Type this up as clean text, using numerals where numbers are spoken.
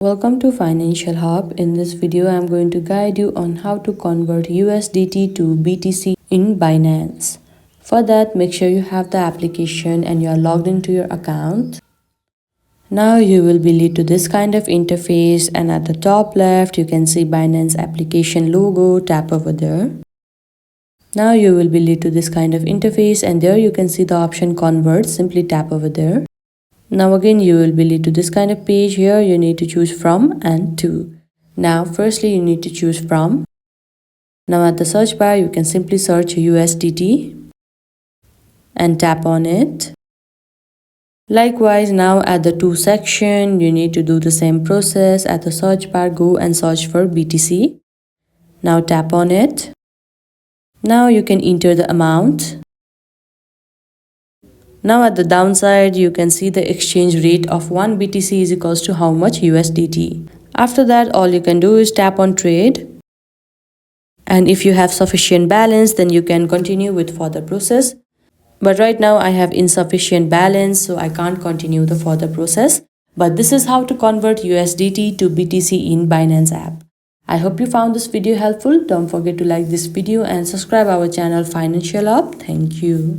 Welcome to Financial Hub. In this video, I'm going to guide you on how to convert USDT to BTC in Binance. For that, make sure you have the application and you are logged into your account. Now you will be led to this kind of interface, and at the top left, you can see Binance application logo. Tap over there. Now you will be led to this kind of interface, and there you can see the option convert. Simply tap over there. Now again you will be led to this kind of page. Here you need to choose from and to. Now firstly you need to choose from. Now at the search bar you can simply search USDT and tap on it. Likewise, now at the to section you need to do the same process. At the search bar, go and search for BTC. Now tap on it. Now you can enter the amount. Now at the downside, you can see the exchange rate of 1 BTC is equals to how much USDT. After that, all you can do is tap on trade. And if you have sufficient balance, then you can continue with further process. But right now I have insufficient balance, so I can't continue the further process. But this is how to convert USDT to BTC in Binance app. I hope you found this video helpful. Don't forget to like this video and subscribe our channel Financial Hub. Thank you.